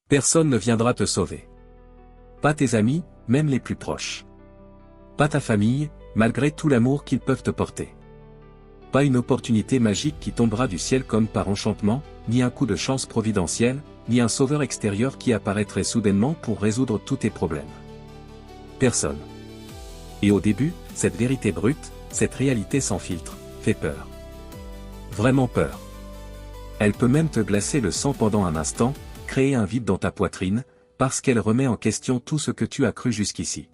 Personne ne viendra te sauver. Pas tes amis, même les plus proches. Pas ta famille, malgré tout l'amour qu'ils peuvent te porter. Pas une opportunité magique qui tombera du ciel comme par enchantement, ni un coup de chance providentiel, ni un sauveur extérieur qui apparaîtrait soudainement pour résoudre tous tes problèmes. Personne. Et au début, cette vérité brute, cette réalité sans filtre, fait peur. Vraiment peur. Elle peut même te glacer le sang pendant un instant, créer un vide dans ta poitrine, parce qu'elle remet en question tout ce que tu as cru jusqu'ici.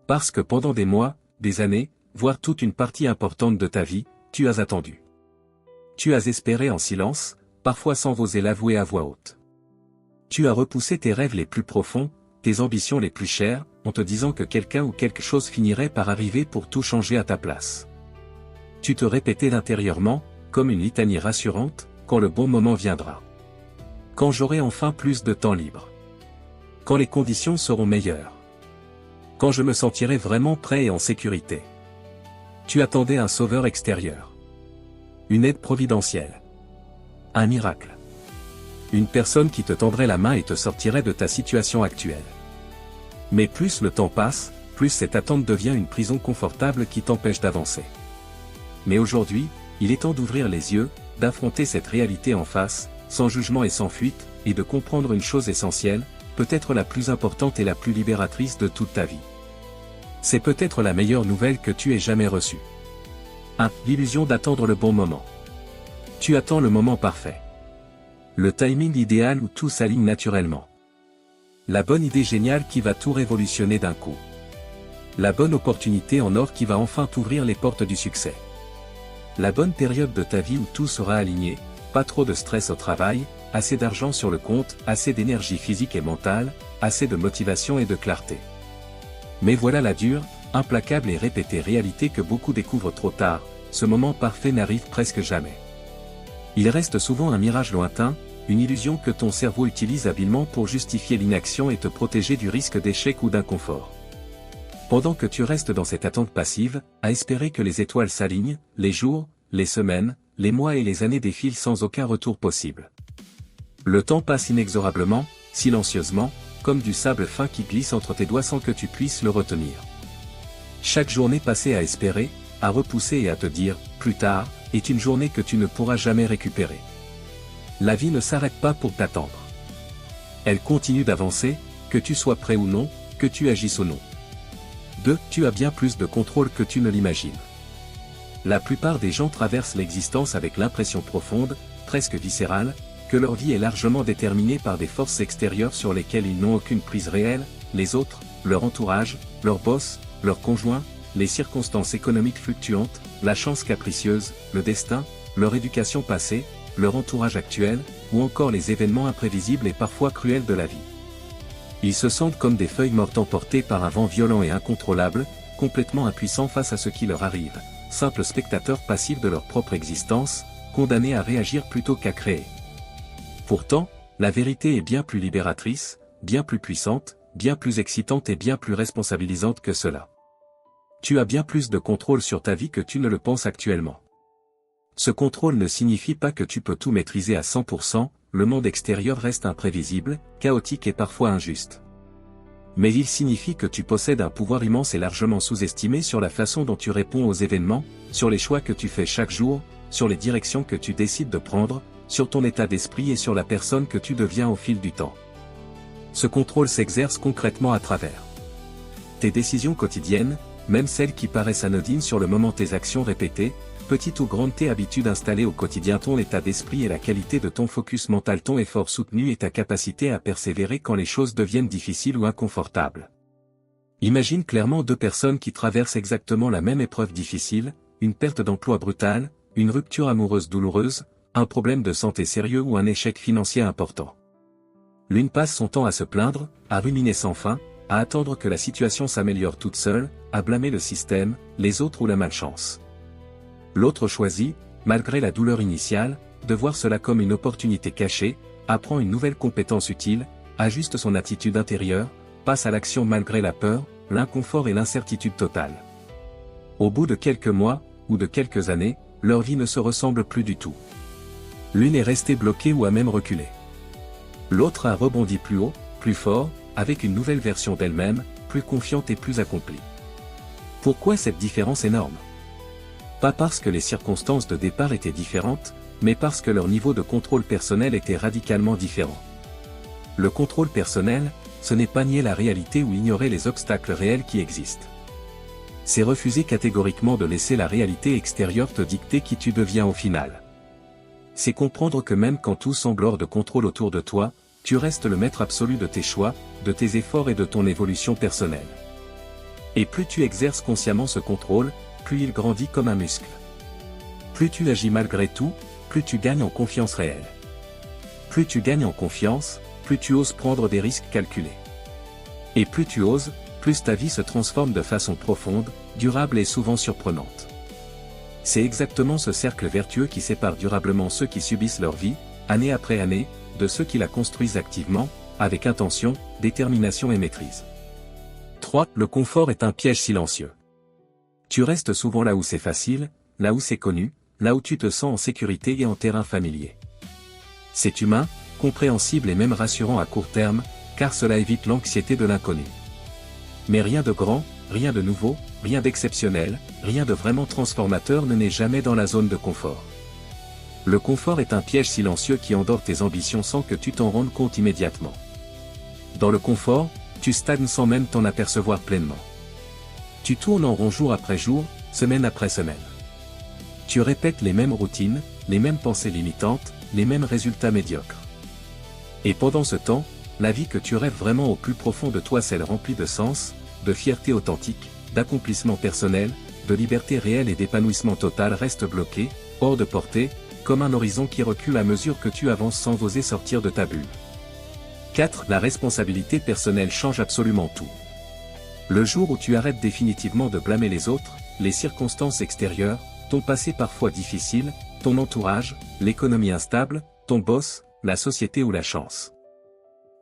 Parce que pendant des mois, des années, voire toute une partie importante de ta vie, tu as attendu. Tu as espéré en silence, parfois sans oser l'avouer à voix haute. Tu as repoussé tes rêves les plus profonds, tes ambitions les plus chères, en te disant que quelqu'un ou quelque chose finirait par arriver pour tout changer à ta place. Tu te répétais intérieurement, comme une litanie rassurante, quand le bon moment viendra. Quand j'aurai enfin plus de temps libre. Quand les conditions seront meilleures. Quand je me sentirai vraiment prêt et en sécurité. Tu attendais un sauveur extérieur. Une aide providentielle. Un miracle. Une personne qui te tendrait la main et te sortirait de ta situation actuelle. Mais plus le temps passe, plus cette attente devient une prison confortable qui t'empêche d'avancer. Mais aujourd'hui, il est temps d'ouvrir les yeux, d'affronter cette réalité en face, sans jugement et sans fuite, et de comprendre une chose essentielle, peut-être la plus importante et la plus libératrice de toute ta vie. C'est peut-être la meilleure nouvelle que tu aies jamais reçue. 1. L'illusion d'attendre le bon moment. Tu attends le moment parfait. Le timing idéal où tout s'aligne naturellement. La bonne idée géniale qui va tout révolutionner d'un coup. La bonne opportunité en or qui va enfin t'ouvrir les portes du succès. La bonne période de ta vie où tout sera aligné, pas trop de stress au travail, assez d'argent sur le compte, assez d'énergie physique et mentale, assez de motivation et de clarté. Mais voilà la dure, implacable et répétée réalité que beaucoup découvrent trop tard, ce moment parfait n'arrive presque jamais. Il reste souvent un mirage lointain, une illusion que ton cerveau utilise habilement pour justifier l'inaction et te protéger du risque d'échec ou d'inconfort. Pendant que tu restes dans cette attente passive, à espérer que les étoiles s'alignent, les jours, les semaines, les mois et les années défilent sans aucun retour possible. Le temps passe inexorablement, silencieusement, comme du sable fin qui glisse entre tes doigts sans que tu puisses le retenir. Chaque journée passée à espérer, à repousser et à te dire « plus tard » est une journée que tu ne pourras jamais récupérer. La vie ne s'arrête pas pour t'attendre. Elle continue d'avancer, que tu sois prêt ou non, que tu agisses ou non. 2. Tu as bien plus de contrôle que tu ne l'imagines. La plupart des gens traversent l'existence avec l'impression profonde, presque viscérale, que leur vie est largement déterminée par des forces extérieures sur lesquelles ils n'ont aucune prise réelle, les autres, leur entourage, leur boss, leur conjoint, les circonstances économiques fluctuantes, la chance capricieuse, le destin, leur éducation passée, leur entourage actuel, ou encore les événements imprévisibles et parfois cruels de la vie. Ils se sentent comme des feuilles mortes emportées par un vent violent et incontrôlable, complètement impuissants face à ce qui leur arrive, simples spectateurs passifs de leur propre existence, condamnés à réagir plutôt qu'à créer. Pourtant, la vérité est bien plus libératrice, bien plus puissante, bien plus excitante et bien plus responsabilisante que cela. Tu as bien plus de contrôle sur ta vie que tu ne le penses actuellement. Ce contrôle ne signifie pas que tu peux tout maîtriser à 100%, le monde extérieur reste imprévisible, chaotique et parfois injuste. Mais il signifie que tu possèdes un pouvoir immense et largement sous-estimé sur la façon dont tu réponds aux événements, sur les choix que tu fais chaque jour, sur les directions que tu décides de prendre, sur ton état d'esprit et sur la personne que tu deviens au fil du temps. Ce contrôle s'exerce concrètement à travers tes décisions quotidiennes, même celles qui paraissent anodines sur le moment, tes actions répétées, petites ou grandes, tes habitudes installées au quotidien, ton état d'esprit et la qualité de ton focus mental, ton effort soutenu et ta capacité à persévérer quand les choses deviennent difficiles ou inconfortables. Imagine clairement deux personnes qui traversent exactement la même épreuve difficile, une perte d'emploi brutale, une rupture amoureuse douloureuse, un problème de santé sérieux ou un échec financier important. L'une passe son temps à se plaindre, à ruminer sans fin, à attendre que la situation s'améliore toute seule, à blâmer le système, les autres ou la malchance. L'autre choisit, malgré la douleur initiale, de voir cela comme une opportunité cachée, apprend une nouvelle compétence utile, ajuste son attitude intérieure, passe à l'action malgré la peur, l'inconfort et l'incertitude totale. Au bout de quelques mois, ou de quelques années, leur vie ne se ressemble plus du tout. L'une est restée bloquée ou a même reculé. L'autre a rebondi plus haut, plus fort, avec une nouvelle version d'elle-même, plus confiante et plus accomplie. Pourquoi cette différence énorme? Pas parce que les circonstances de départ étaient différentes, mais parce que leur niveau de contrôle personnel était radicalement différent. Le contrôle personnel, ce n'est pas nier la réalité ou ignorer les obstacles réels qui existent. C'est refuser catégoriquement de laisser la réalité extérieure te dicter qui tu deviens au final. C'est comprendre que même quand tout semble hors de contrôle autour de toi, tu restes le maître absolu de tes choix, de tes efforts et de ton évolution personnelle. Et plus tu exerces consciemment ce contrôle, plus il grandit comme un muscle. Plus tu agis malgré tout, plus tu gagnes en confiance réelle. Plus tu gagnes en confiance, plus tu oses prendre des risques calculés. Et plus tu oses, plus ta vie se transforme de façon profonde, durable et souvent surprenante. C'est exactement ce cercle vertueux qui sépare durablement ceux qui subissent leur vie, année après année, de ceux qui la construisent activement, avec intention, détermination et maîtrise. 3. Le confort est un piège silencieux. Tu restes souvent là où c'est facile, là où c'est connu, là où tu te sens en sécurité et en terrain familier. C'est humain, compréhensible et même rassurant à court terme, car cela évite l'anxiété de l'inconnu. Mais rien de grand, rien de nouveau, rien d'exceptionnel, rien de vraiment transformateur ne n'est jamais dans la zone de confort. Le confort est un piège silencieux qui endort tes ambitions sans que tu t'en rendes compte immédiatement. Dans le confort, tu stagnes sans même t'en apercevoir pleinement. Tu tournes en rond jour après jour, semaine après semaine. Tu répètes les mêmes routines, les mêmes pensées limitantes, les mêmes résultats médiocres. Et pendant ce temps, la vie que tu rêves vraiment au plus profond de toi, celle remplie de sens, de fierté authentique, d'accomplissement personnel, de liberté réelle et d'épanouissement total reste bloquée, hors de portée, comme un horizon qui recule à mesure que tu avances sans oser sortir de ta bulle. 4. La responsabilité personnelle change absolument tout. Le jour où tu arrêtes définitivement de blâmer les autres, les circonstances extérieures, ton passé parfois difficile, ton entourage, l'économie instable, ton boss, la société ou la chance.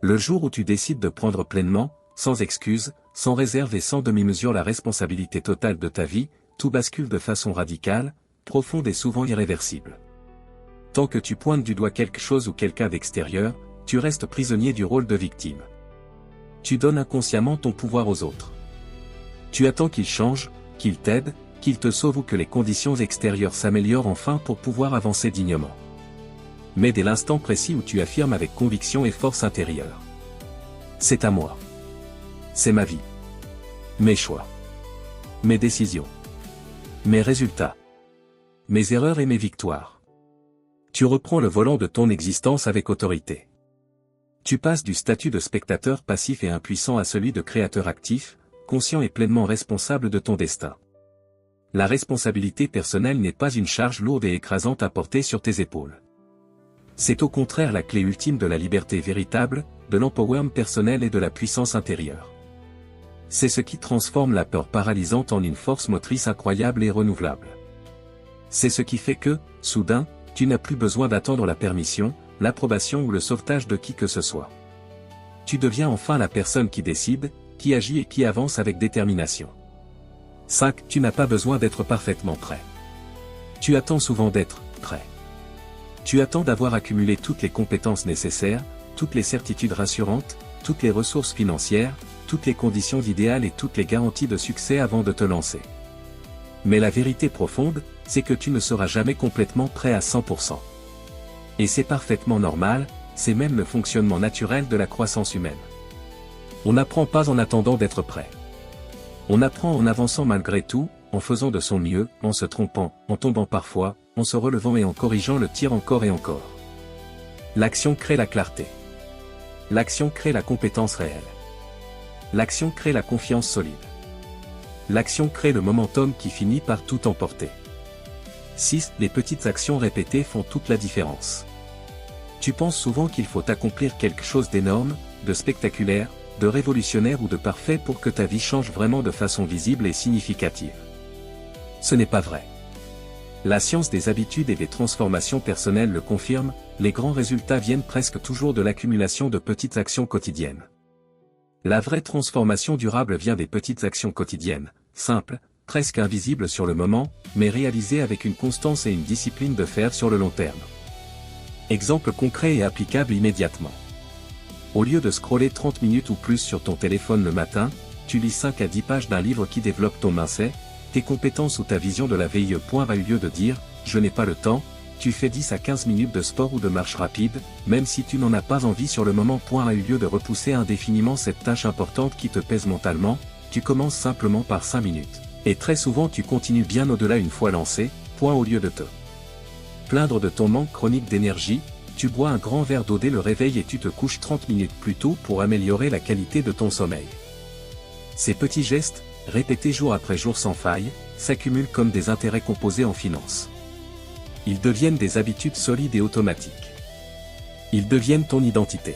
Le jour où tu décides de prendre pleinement, sans excuse, sans réserve et sans demi-mesure la responsabilité totale de ta vie, tout bascule de façon radicale, profonde et souvent irréversible. Tant que tu pointes du doigt quelque chose ou quelqu'un d'extérieur, tu restes prisonnier du rôle de victime. Tu donnes inconsciemment ton pouvoir aux autres. Tu attends qu'ils changent, qu'ils t'aident, qu'ils te sauvent ou que les conditions extérieures s'améliorent enfin pour pouvoir avancer dignement. Mais dès l'instant précis où tu affirmes avec conviction et force intérieure. C'est à moi. C'est ma vie. Mes choix. Mes décisions. Mes résultats. Mes erreurs et mes victoires. Tu reprends le volant de ton existence avec autorité. Tu passes du statut de spectateur passif et impuissant à celui de créateur actif, conscient et pleinement responsable de ton destin. La responsabilité personnelle n'est pas une charge lourde et écrasante à porter sur tes épaules. C'est au contraire la clé ultime de la liberté véritable, de l'empowerment personnel et de la puissance intérieure. C'est ce qui transforme la peur paralysante en une force motrice incroyable et renouvelable. C'est ce qui fait que, soudain, tu n'as plus besoin d'attendre la permission, l'approbation ou le sauvetage de qui que ce soit. Tu deviens enfin la personne qui décide, qui agit et qui avance avec détermination. 5. Tu n'as pas besoin d'être parfaitement prêt. Tu attends souvent d'être prêt. Tu attends d'avoir accumulé toutes les compétences nécessaires, toutes les certitudes rassurantes, toutes les ressources financières, toutes les conditions idéales et toutes les garanties de succès avant de te lancer. Mais la vérité profonde, c'est que tu ne seras jamais complètement prêt à 100%. Et c'est parfaitement normal, c'est même le fonctionnement naturel de la croissance humaine. On n'apprend pas en attendant d'être prêt. On apprend en avançant malgré tout, en faisant de son mieux, en se trompant, en tombant parfois, en se relevant et en corrigeant le tir encore et encore. L'action crée la clarté. L'action crée la compétence réelle. L'action crée la confiance solide. L'action crée le momentum qui finit par tout emporter. 6. Les petites actions répétées font toute la différence. Tu penses souvent qu'il faut accomplir quelque chose d'énorme, de spectaculaire, de révolutionnaire ou de parfait pour que ta vie change vraiment de façon visible et significative. Ce n'est pas vrai. La science des habitudes et des transformations personnelles le confirme, les grands résultats viennent presque toujours de l'accumulation de petites actions quotidiennes. La vraie transformation durable vient des petites actions quotidiennes, simples, presque invisibles sur le moment, mais réalisées avec une constance et une discipline de fer sur le long terme. Exemple concret et applicable immédiatement. Au lieu de scroller 30 minutes ou plus sur ton téléphone le matin, tu lis 5 à 10 pages d'un livre qui développe ton mindset, tes compétences ou ta vision de la vie. Au lieu de dire « je n'ai pas le temps », tu fais 10 à 15 minutes de sport ou de marche rapide, même si tu n'en as pas envie sur le moment. Au lieu de repousser indéfiniment cette tâche importante qui te pèse mentalement, tu commences simplement par 5 minutes. Et très souvent tu continues bien au-delà une fois lancé. Au lieu de te plaindre de ton manque chronique d'énergie, tu bois un grand verre d'eau dès le réveil et tu te couches 30 minutes plus tôt pour améliorer la qualité de ton sommeil. Ces petits gestes, répétés jour après jour sans faille, s'accumulent comme des intérêts composés en finance. Ils deviennent des habitudes solides et automatiques. Ils deviennent ton identité.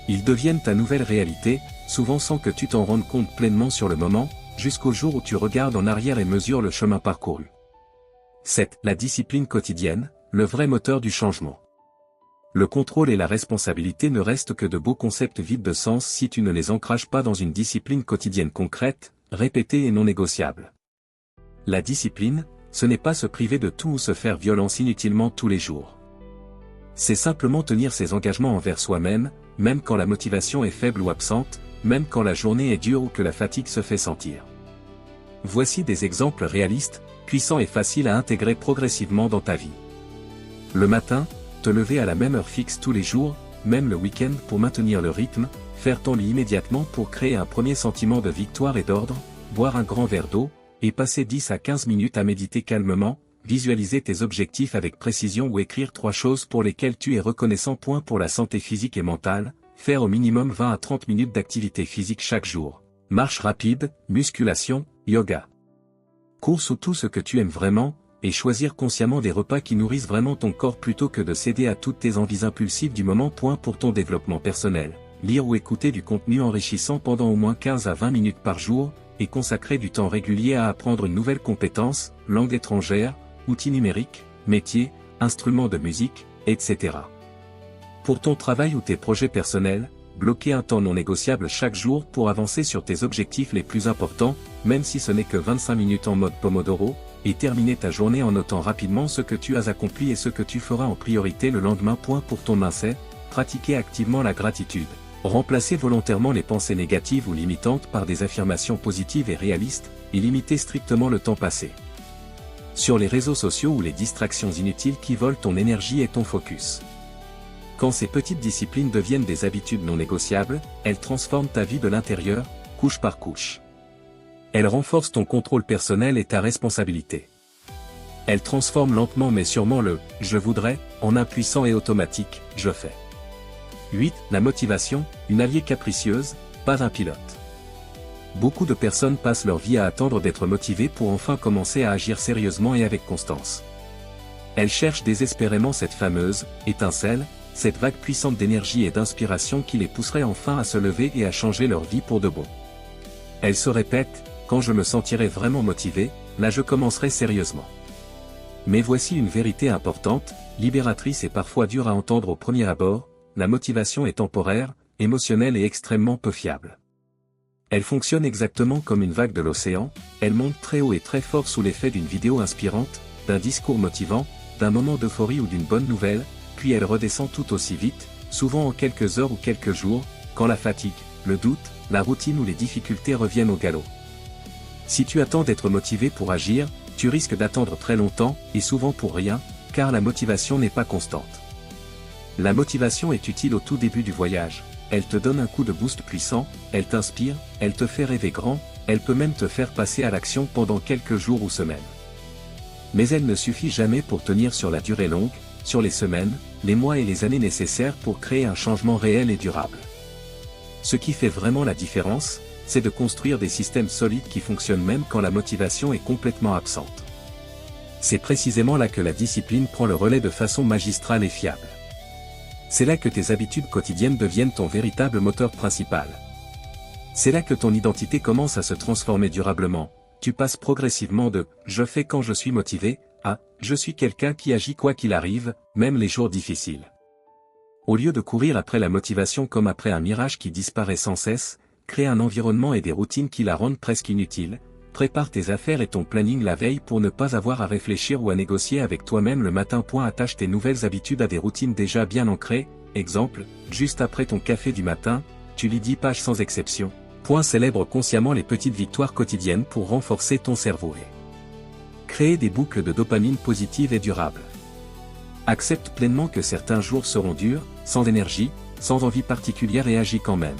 Ils deviennent ta nouvelle réalité, souvent sans que tu t'en rendes compte pleinement sur le moment, jusqu'au jour où tu regardes en arrière et mesures le chemin parcouru. 7. La discipline quotidienne, le vrai moteur du changement. Le contrôle et la responsabilité ne restent que de beaux concepts vides de sens si tu ne les ancrages pas dans une discipline quotidienne concrète, répétée et non négociable. La discipline, ce n'est pas se priver de tout ou se faire violence inutilement tous les jours. C'est simplement tenir ses engagements envers soi-même, même quand la motivation est faible ou absente, même quand la journée est dure ou que la fatigue se fait sentir. Voici des exemples réalistes, puissants et faciles à intégrer progressivement dans ta vie. Le matin, te lever à la même heure fixe tous les jours, même le week-end pour maintenir le rythme, faire ton lit immédiatement pour créer un premier sentiment de victoire et d'ordre, boire un grand verre d'eau, et passer 10 à 15 minutes à méditer calmement, visualiser tes objectifs avec précision ou écrire 3 choses pour lesquelles tu es reconnaissant. Pour la santé physique et mentale, faire au minimum 20 à 30 minutes d'activité physique chaque jour. Marche rapide, musculation, yoga. Course ou tout ce que tu aimes vraiment, et choisir consciemment des repas qui nourrissent vraiment ton corps plutôt que de céder à toutes tes envies impulsives du moment. Pour ton développement personnel, lire ou écouter du contenu enrichissant pendant au moins 15 à 20 minutes par jour, et consacrer du temps régulier à apprendre une nouvelle compétence, langue étrangère, outils numériques, métier, instruments de musique, etc. Pour ton travail ou tes projets personnels, bloquer un temps non négociable chaque jour pour avancer sur tes objectifs les plus importants, même si ce n'est que 25 minutes en mode Pomodoro, et terminer ta journée en notant rapidement ce que tu as accompli et ce que tu feras en priorité le lendemain. Pour ton mindset, pratiquer activement la gratitude. Remplacer volontairement les pensées négatives ou limitantes par des affirmations positives et réalistes, et limiter strictement le temps passé sur les réseaux sociaux ou les distractions inutiles qui volent ton énergie et ton focus. Quand ces petites disciplines deviennent des habitudes non négociables, elles transforment ta vie de l'intérieur, couche par couche. Elles renforcent ton contrôle personnel et ta responsabilité. Elles transforment lentement mais sûrement le « je voudrais » en un puissant et automatique « je fais ». 8. La motivation, une alliée capricieuse, pas un pilote. Beaucoup de personnes passent leur vie à attendre d'être motivées pour enfin commencer à agir sérieusement et avec constance. Elles cherchent désespérément cette fameuse « étincelle », cette vague puissante d'énergie et d'inspiration qui les pousserait enfin à se lever et à changer leur vie pour de bon. Elles se répètent « quand je me sentirai vraiment motivé, là je commencerai sérieusement ». Mais voici une vérité importante, libératrice et parfois dure à entendre au premier abord, la motivation est temporaire, émotionnelle et extrêmement peu fiable. Elle fonctionne exactement comme une vague de l'océan, elle monte très haut et très fort sous l'effet d'une vidéo inspirante, d'un discours motivant, d'un moment d'euphorie ou d'une bonne nouvelle, puis elle redescend tout aussi vite, souvent en quelques heures ou quelques jours, quand la fatigue, le doute, la routine ou les difficultés reviennent au galop. Si tu attends d'être motivé pour agir, tu risques d'attendre très longtemps, et souvent pour rien, car la motivation n'est pas constante. La motivation est utile au tout début du voyage, elle te donne un coup de boost puissant, elle t'inspire, elle te fait rêver grand, elle peut même te faire passer à l'action pendant quelques jours ou semaines. Mais elle ne suffit jamais pour tenir sur la durée longue, sur les semaines, les mois et les années nécessaires pour créer un changement réel et durable. Ce qui fait vraiment la différence, c'est de construire des systèmes solides qui fonctionnent même quand la motivation est complètement absente. C'est précisément là que la discipline prend le relais de façon magistrale et fiable. C'est là que tes habitudes quotidiennes deviennent ton véritable moteur principal. C'est là que ton identité commence à se transformer durablement. Tu passes progressivement de « je fais quand je suis motivé » à « je suis quelqu'un qui agit quoi qu'il arrive, même les jours difficiles ». Au lieu de courir après la motivation comme après un mirage qui disparaît sans cesse, crée un environnement et des routines qui la rendent presque inutile, prépare tes affaires et ton planning la veille pour ne pas avoir à réfléchir ou à négocier avec toi-même le matin. Attache tes nouvelles habitudes à des routines déjà bien ancrées, exemple, juste après ton café du matin, tu lis 10 pages sans exception. Célèbre consciemment les petites victoires quotidiennes pour renforcer ton cerveau et créer des boucles de dopamine positives et durables. Accepte pleinement que certains jours seront durs, sans énergie, sans envie particulière et agis quand même.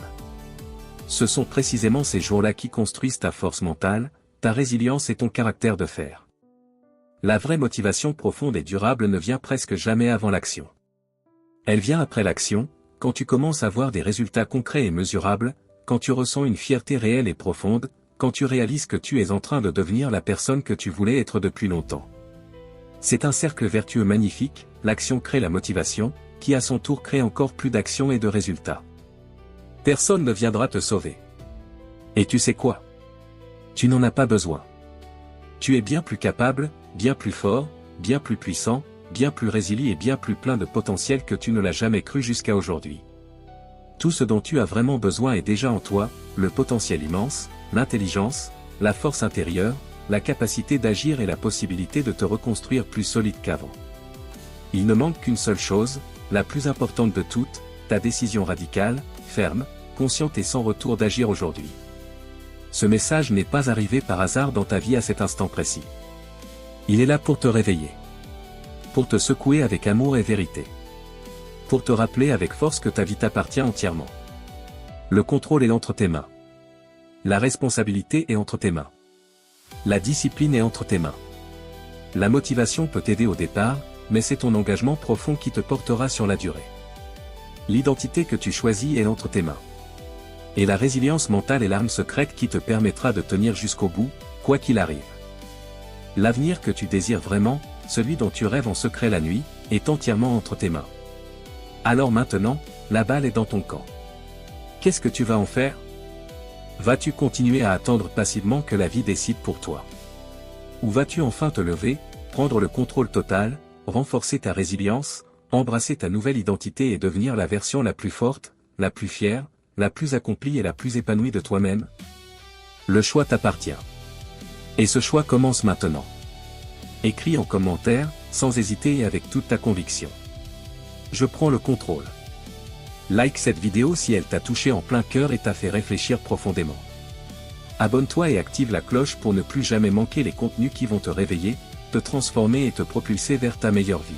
Ce sont précisément ces jours-là qui construisent ta force mentale, ta résilience et ton caractère de fer. La vraie motivation profonde et durable ne vient presque jamais avant l'action. Elle vient après l'action, quand tu commences à voir des résultats concrets et mesurables, quand tu ressens une fierté réelle et profonde, quand tu réalises que tu es en train de devenir la personne que tu voulais être depuis longtemps. C'est un cercle vertueux magnifique, l'action crée la motivation, qui à son tour crée encore plus d'action et de résultats. Personne ne viendra te sauver. Et tu sais quoi? Tu n'en as pas besoin. Tu es bien plus capable, bien plus fort, bien plus puissant, bien plus résilient et bien plus plein de potentiel que tu ne l'as jamais cru jusqu'à aujourd'hui. Tout ce dont tu as vraiment besoin est déjà en toi, le potentiel immense, l'intelligence, la force intérieure, la capacité d'agir et la possibilité de te reconstruire plus solide qu'avant. Il ne manque qu'une seule chose, la plus importante de toutes, ta décision radicale, ferme, consciente et sans retour d'agir aujourd'hui. Ce message n'est pas arrivé par hasard dans ta vie à cet instant précis. Il est là pour te réveiller. Pour te secouer avec amour et vérité. Pour te rappeler avec force que ta vie t'appartient entièrement. Le contrôle est entre tes mains. La responsabilité est entre tes mains. La discipline est entre tes mains. La motivation peut t'aider au départ, mais c'est ton engagement profond qui te portera sur la durée. L'identité que tu choisis est entre tes mains. Et la résilience mentale est l'arme secrète qui te permettra de tenir jusqu'au bout, quoi qu'il arrive. L'avenir que tu désires vraiment, celui dont tu rêves en secret la nuit, est entièrement entre tes mains. Alors maintenant, la balle est dans ton camp. Qu'est-ce que tu vas en faire? Vas-tu continuer à attendre passivement que la vie décide pour toi? Ou vas-tu enfin te lever, prendre le contrôle total, renforcer ta résilience, embrasser ta nouvelle identité et devenir la version la plus forte, la plus fière, la plus accomplie et la plus épanouie de toi-même? Le choix t'appartient. Et ce choix commence maintenant. Écris en commentaire, sans hésiter et avec toute ta conviction. Je prends le contrôle. Like cette vidéo si elle t'a touché en plein cœur et t'a fait réfléchir profondément. Abonne-toi et active la cloche pour ne plus jamais manquer les contenus qui vont te réveiller, te transformer et te propulser vers ta meilleure vie.